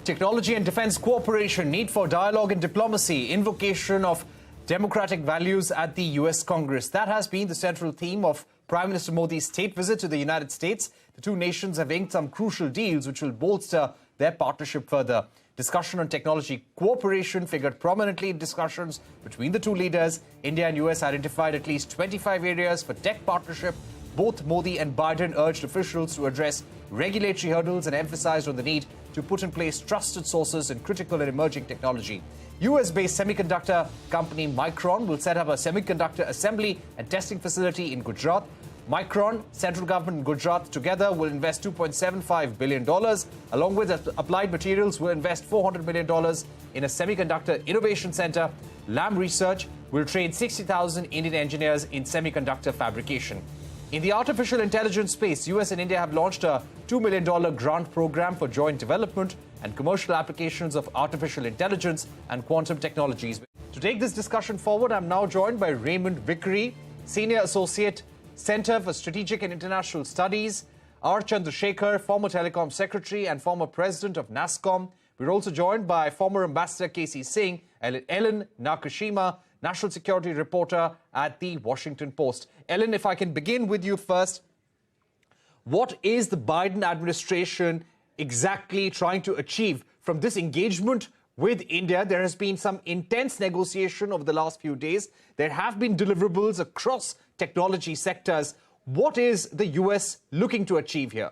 Technology and defense cooperation, need for dialogue and diplomacy, invocation of democratic values at the U.S. Congress. That has been the central theme of Prime Minister Modi's state visit to the United States. The two nations have inked some crucial deals which will bolster their partnership further. Discussion on technology cooperation figured prominently in discussions between the two leaders. India and U.S. identified at least 25 areas for tech partnership. Both Modi and Biden urged officials to address regulatory hurdles and emphasized on the need to put in place trusted sources in critical and emerging technology. US-based semiconductor company Micron will set up a semiconductor assembly and testing facility in Gujarat. Micron, central government in Gujarat together will invest $2.75 billion. Along with Applied Materials will invest $400 million in a semiconductor innovation center. Lam Research will train 60,000 Indian engineers in semiconductor fabrication. In the artificial intelligence space, US and India have launched a $2 million grant program for joint development and commercial applications of artificial intelligence and quantum technologies. To take this discussion forward, I'm now joined by Raymond Vickery, Senior Associate, Center for Strategic and International Studies, R. Chandrashekhar, former Telecom Secretary and former President of NASSCOM. We're also joined by former Ambassador Singh and Ellen Nakashima, National Security Reporter at the Washington Post. Ellen, if I can begin with you first, what is the Biden administration exactly trying to achieve from this engagement with India? There has been some intense negotiation over the last few days. There have been deliverables across technology sectors. What is the U.S. looking to achieve here?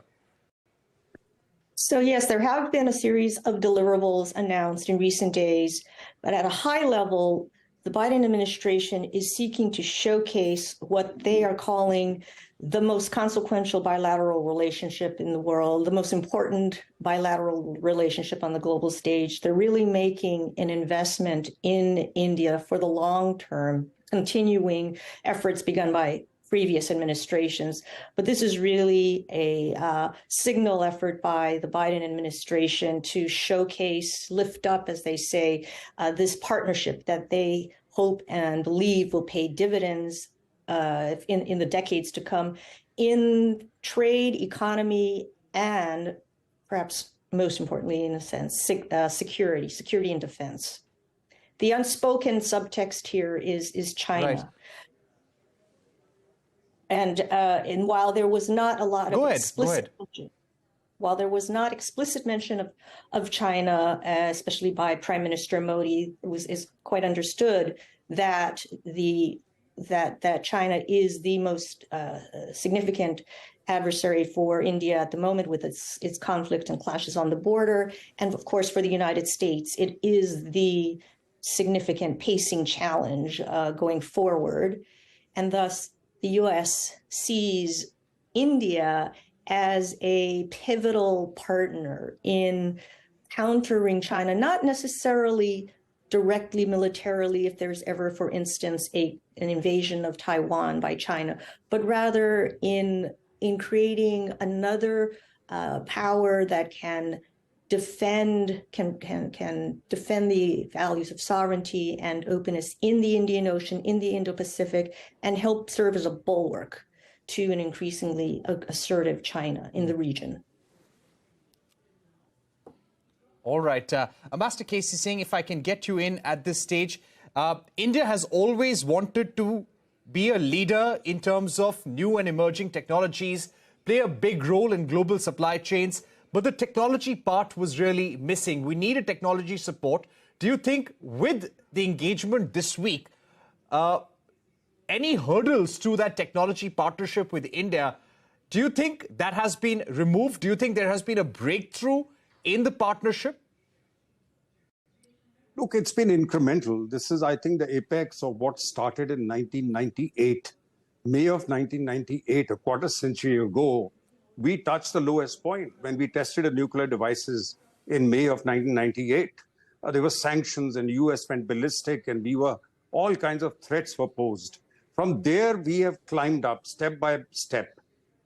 So yes, there have been a series of deliverables announced in recent days, but at a high level, the Biden administration is seeking to showcase what they are calling the most consequential bilateral relationship in the world, the most important bilateral relationship on the global stage. They're really making an investment in India for the long term, continuing efforts begun by previous administrations. But this is really a signal effort by the Biden administration to showcase, lift up, as they say, this partnership that they hope and believe will pay dividends in the decades to come in trade, economy, and perhaps most importantly, in a sense, security and defense. The unspoken subtext here is China. Right. And while there was not a lot of explicit mention, while there was not explicit mention of China, especially by Prime Minister Modi, is quite understood that that China is the most significant adversary for India at the moment with its conflict and clashes on the border. And of course, for the United States, it is the significant pacing challenge going forward. And thus, the U.S. sees India as a pivotal partner in countering China, not necessarily directly militarily if there's ever, for instance, an invasion of Taiwan by China, but rather in creating another power that can defend the values of sovereignty and openness in the Indian Ocean, in the Indo-Pacific, and help serve as a bulwark to an increasingly assertive China in the region. All right. Ambassador Singh, if I can get you in at this stage, India has always wanted to be a leader in terms of new and emerging technologies, play a big role in global supply chains, but the technology part was really missing. We needed technology support. Do you think with the engagement this week, any hurdles to that technology partnership with India, do you think that has been removed? Do you think there has been a breakthrough in the partnership? Look, it's been incremental. This is, I think, the apex of what started in 1998. May of 1998, a quarter century ago, we touched the lowest point when we tested the nuclear devices in May of 1998. There were sanctions and the US went ballistic and all kinds of threats were posed. From there, we have climbed up step by step.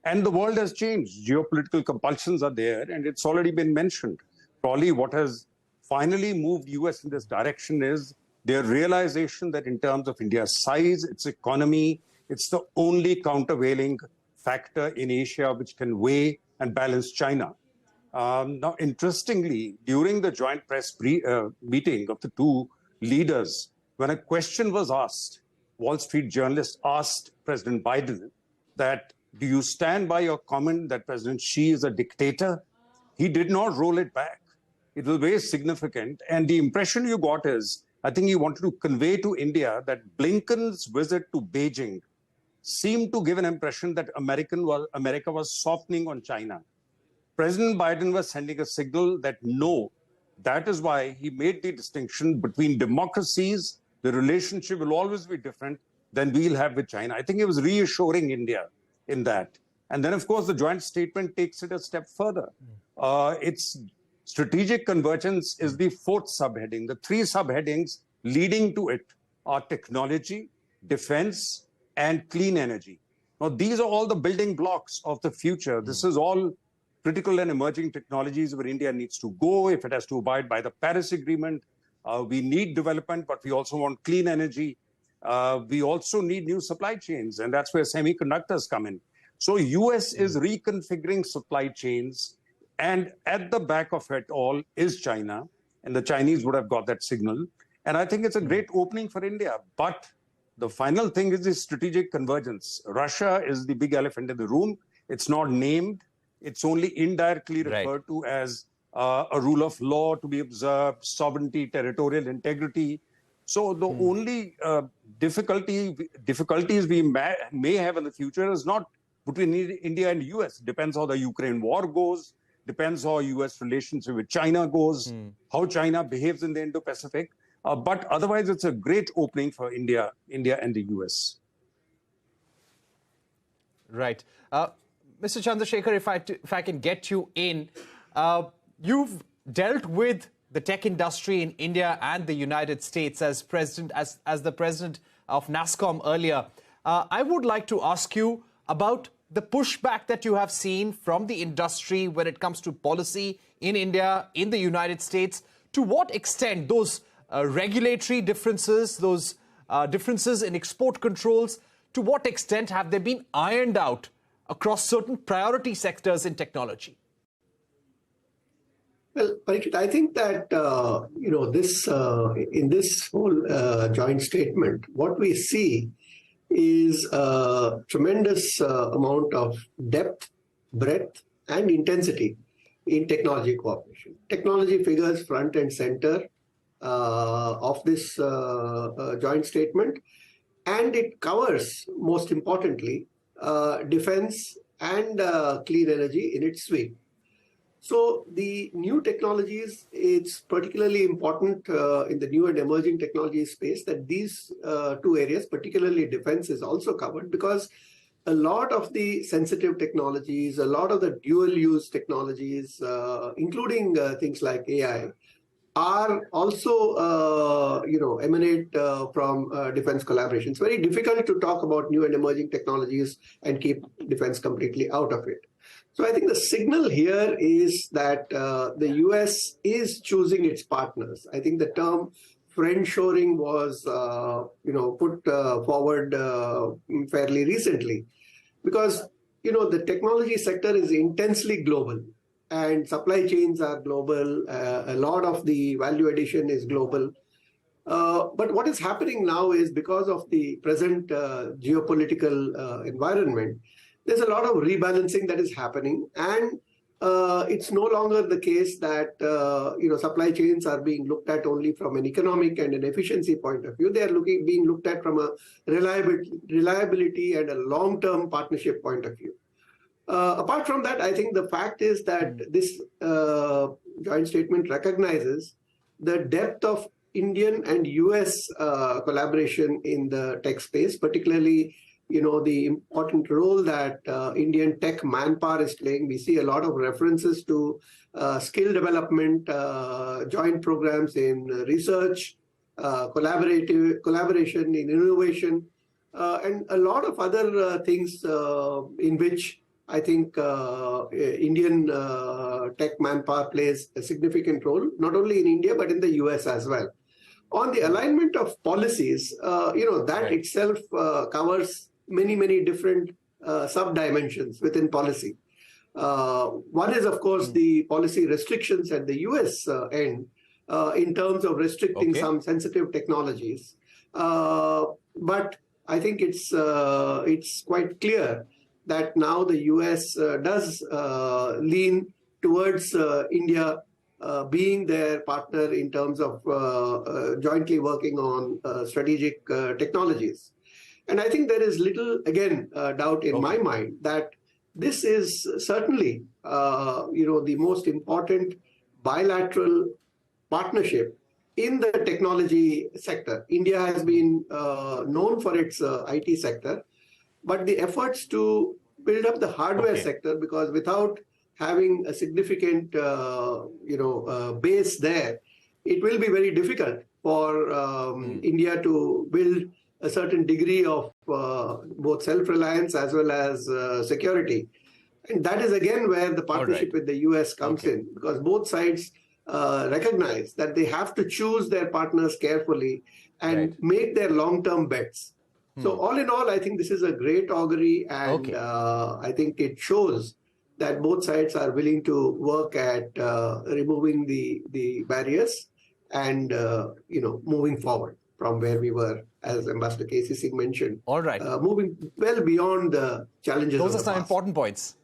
And the world has changed. Geopolitical compulsions are there, and it's already been mentioned. Probably what has finally moved US in this direction is their realization that in terms of India's size, its economy, it's the only countervailing factor in Asia which can weigh and balance China. Now, interestingly, during the joint press meeting of the two leaders, when a question was asked, Wall Street journalist asked President Biden that, do you stand by your comment that President Xi is a dictator? He did not roll it back. It was very significant. And the impression you got is, I think he wanted to convey to India that Blinken's visit to Beijing seemed to give an impression that America was softening on China. President Biden was sending a signal that no, that is why he made the distinction between democracies. The relationship will always be different than we'll have with China. I think it was reassuring India in that. And then, of course, the joint statement takes it a step further. It's strategic convergence is the fourth subheading. The three subheadings leading to it are technology, defense, and clean energy. Now, these are all the building blocks of the future. This is all critical and emerging technologies where India needs to go if it has to abide by the Paris Agreement. We need development, but we also want clean energy. We also need new supply chains, and that's where semiconductors come in. So US is reconfiguring supply chains, and at the back of it all is China, and the Chinese would have got that signal. And I think it's a great opening for India. But the final thing is the strategic convergence. Russia is the big elephant in the room. It's not named. It's only indirectly referred to as a rule of law to be observed, sovereignty, territorial integrity. So the only difficulties we may have in the future is not between India and US. Depends how the Ukraine war goes, depends how US relationship with China goes, how China behaves in the Indo-Pacific. But otherwise, it's a great opening for India and the US. Right. Mr. Chandrashekhar, if I can get you in, you've dealt with the tech industry in India and the United States as the president of NASSCOM earlier. I would like to ask you about the pushback that you have seen from the industry when it comes to policy in India, in the United States. To what extent those regulatory differences, those differences in export controls, to what extent have they been ironed out across certain priority sectors in technology? Well, Parikshit, I think that, in this whole joint statement, what we see is a tremendous amount of depth, breadth, and intensity in technology cooperation. Technology figures front and center of this joint statement, and it covers, most importantly, defense and clean energy in its sweep. So the new technologies, it's particularly important in the new and emerging technology space that these two areas, particularly defense, is also covered, because a lot of the sensitive technologies, a lot of the dual-use technologies, including things like AI, are also, emanate from defense collaboration. It's very difficult to talk about new and emerging technologies and keep defense completely out of it. So I think the signal here is that the US is choosing its partners. I think the term friendshoring was, put forward fairly recently, because, the technology sector is intensely global and supply chains are global. A lot of the value addition is global. But what is happening now is, because of the present geopolitical environment, there's a lot of rebalancing that is happening, and it's no longer the case that supply chains are being looked at only from an economic and an efficiency point of view. They are being looked at from a reliability and a long-term partnership point of view. Apart from that, I think the fact is that this joint statement recognizes the depth of Indian and US collaboration in the tech space, particularly the important role that Indian tech manpower is playing. We see a lot of references to skill development, joint programs in research, collaboration in innovation, and a lot of other things in which I think Indian tech manpower plays a significant role, not only in India, but in the US as well. On the alignment of policies, that itself covers many different sub-dimensions within policy. One is, of course, the policy restrictions at the US end in terms of restricting some sensitive technologies. But I think it's quite clear that now the US does lean towards India being their partner in terms of jointly working on strategic technologies. And I think there is little, again, doubt in my mind that this is certainly, the most important bilateral partnership in the technology sector. India has been known for its IT sector, but the efforts to build up the hardware sector, because without having a significant, base there, it will be very difficult for India to build a certain degree of both self-reliance as well as security. And that is again where the partnership with the US comes in, because both sides recognize that they have to choose their partners carefully and make their long-term bets. So all in all, I think this is a great augury, and I think it shows that both sides are willing to work at removing the barriers and moving forward from where we were, as Ambassador Singh mentioned. All right. Moving well beyond the challenges of the past. Those are some important points.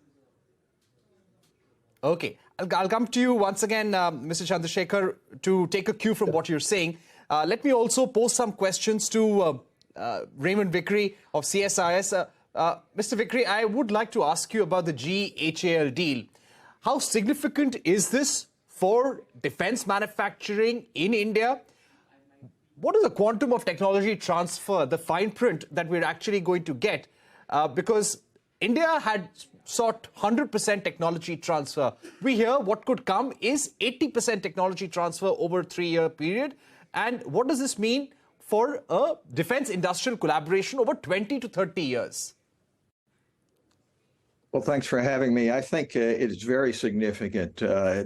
Okay. I'll come to you once again, Mr. Chandrashekhar, to take a cue from what you're saying. Let me also pose some questions to Raymond Vickery of CSIS. Mr. Vickery, I would like to ask you about the GHAL deal. How significant is this for defense manufacturing in India? What is the quantum of technology transfer, the fine print that we're actually going to get? Because India had sought 100% technology transfer. We hear what could come is 80% technology transfer over a 3-year period. And what does this mean for a defense industrial collaboration over 20 to 30 years? Well, thanks for having me. I think it is very significant.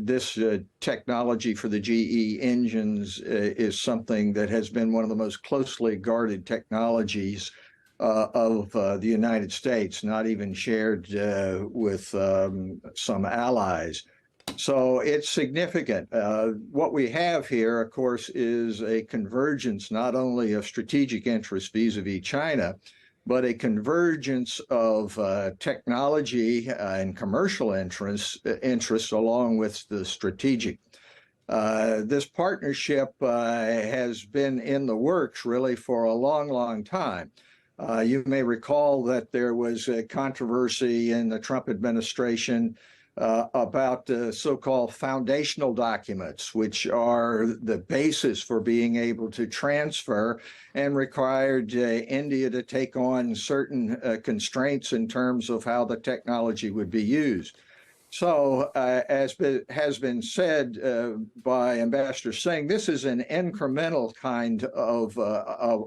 This technology for the GE engines is something that has been one of the most closely guarded technologies of the United States, not even shared with some allies. So it's significant. What we have here, of course, is a convergence not only of strategic interests vis-a-vis China, but a convergence of technology and commercial interests along with the strategic. This partnership has been in the works really for a long, long time. You may recall that there was a controversy in the Trump administration about so-called foundational documents, which are the basis for being able to transfer, and required India to take on certain constraints in terms of how the technology would be used. So, as has been said by Ambassador Singh, this is an incremental kind of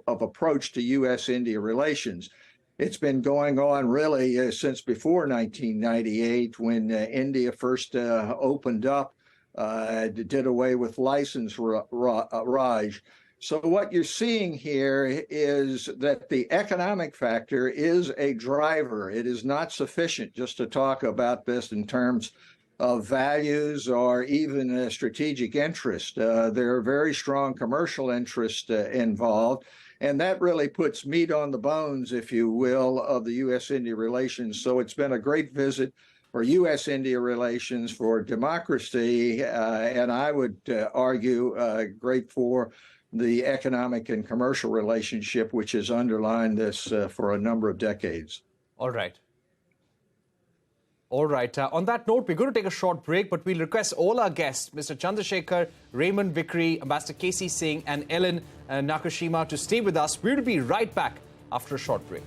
approach to U.S.-India relations. It's been going on really since before 1998, when India first opened up, did away with license Raj. So what you're seeing here is that the economic factor is a driver. It is not sufficient just to talk about this in terms of values or even a strategic interest. There are very strong commercial interests involved. And that really puts meat on the bones, if you will, of the U.S.-India relations. So it's been a great visit for U.S.-India relations, for democracy, and I would argue great for the economic and commercial relationship, which has underlined this for a number of decades. All right. All right. On that note, we're going to take a short break, but we'll request all our guests, Mr. Chandrashekhar, Raymond Vickery, Ambassador Singh, and Ellen Nakashima, to stay with us. We'll be right back after a short break.